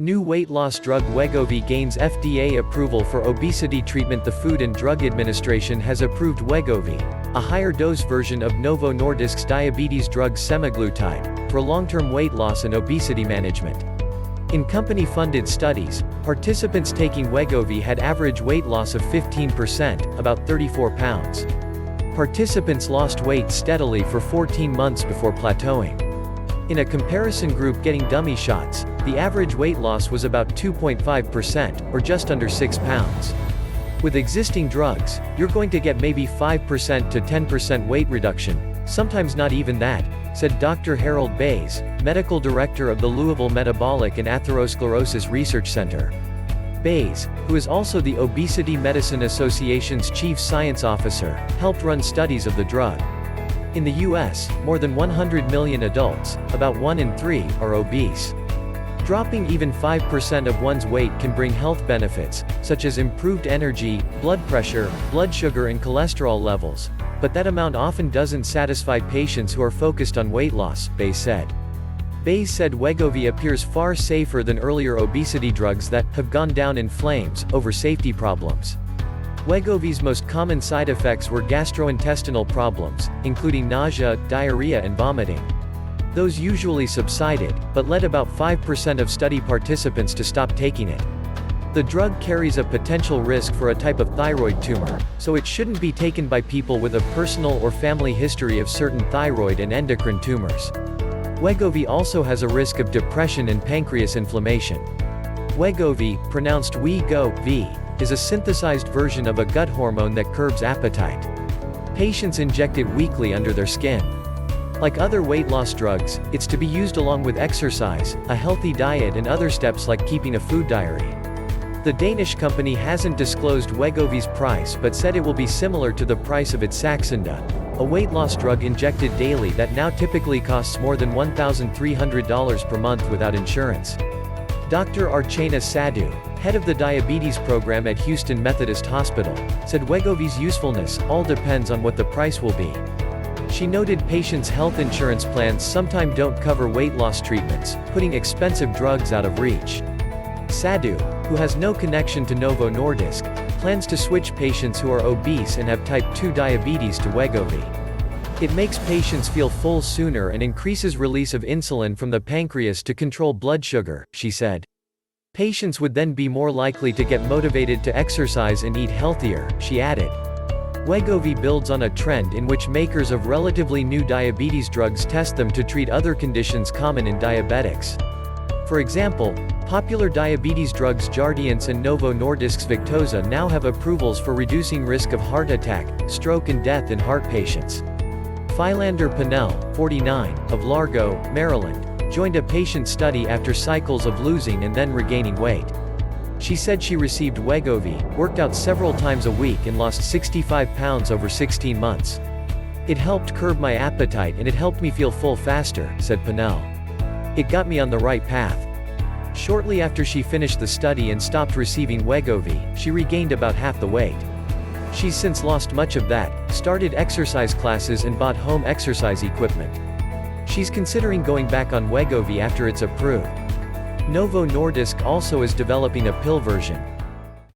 New weight loss drug Wegovy gains FDA approval for obesity treatment. The Food and Drug Administration has approved Wegovy, a higher-dose version of Novo Nordisk's diabetes drug semaglutide, for long-term weight loss and obesity management. In company-funded studies, participants taking Wegovy had average weight loss of 15%, about 34 pounds. Participants lost weight steadily for 14 months before plateauing. In a comparison group getting dummy shots, the average weight loss was about 2.5%, or just under 6 pounds. With existing drugs, you're going to get maybe 5% to 10% weight reduction, sometimes not even that, said Dr. Harold Bays, medical director of the Louisville Metabolic and Atherosclerosis Research Center. Bays, who is also the Obesity Medicine Association's chief science officer, helped run studies of the drug. In the U.S., more than 100 million adults, about 1 in 3, are obese. Dropping even 5% of one's weight can bring health benefits, such as improved energy, blood pressure, blood sugar and cholesterol levels, but that amount often doesn't satisfy patients who are focused on weight loss, Bays said. Bays said Wegovy appears far safer than earlier obesity drugs that have gone down in flames over safety problems. Wegovy's most common side effects were gastrointestinal problems, including nausea, diarrhea and vomiting. Those usually subsided, but led about 5% of study participants to stop taking it. The drug carries a potential risk for a type of thyroid tumor, so it shouldn't be taken by people with a personal or family history of certain thyroid and endocrine tumors. Wegovy also has a risk of depression and pancreas inflammation. Wegovy, pronounced Wegovy, is a synthesized version of a gut hormone that curbs appetite. Patients inject it weekly under their skin. Like other weight loss drugs, it's to be used along with exercise, a healthy diet and other steps like keeping a food diary. The Danish company hasn't disclosed Wegovy's price but said it will be similar to the price of its saxenda, a weight loss drug injected daily that now typically costs more than $1,300 per month without insurance. Dr. Archana Sadhu, head of the diabetes program at Houston Methodist Hospital, said Wegovy's usefulness all depends on what the price will be. She noted patients' health insurance plans sometimes don't cover weight loss treatments, putting expensive drugs out of reach. Sadhu, who has no connection to Novo Nordisk, plans to switch patients who are obese and have type 2 diabetes to Wegovy. It makes patients feel full sooner and increases release of insulin from the pancreas to control blood sugar, she said. Patients would then be more likely to get motivated to exercise and eat healthier, she added. Wegovy builds on a trend in which makers of relatively new diabetes drugs test them to treat other conditions common in diabetics. For example, popular diabetes drugs Jardiance and Novo Nordisk's Victoza now have approvals for reducing risk of heart attack, stroke and death in heart patients. Philander Pinnell, 49, of Largo, Maryland, joined a patient study after cycles of losing and then regaining weight. She said she received Wegovy, worked out several times a week and lost 65 pounds over 16 months. It helped curb my appetite and it helped me feel full faster, said Pinnell. It got me on the right path. Shortly after she finished the study and stopped receiving Wegovy, she regained about half the weight. She's since lost much of that, started exercise classes and bought home exercise equipment. She's considering going back on Wegovy after it's approved. Novo Nordisk also is developing a pill version.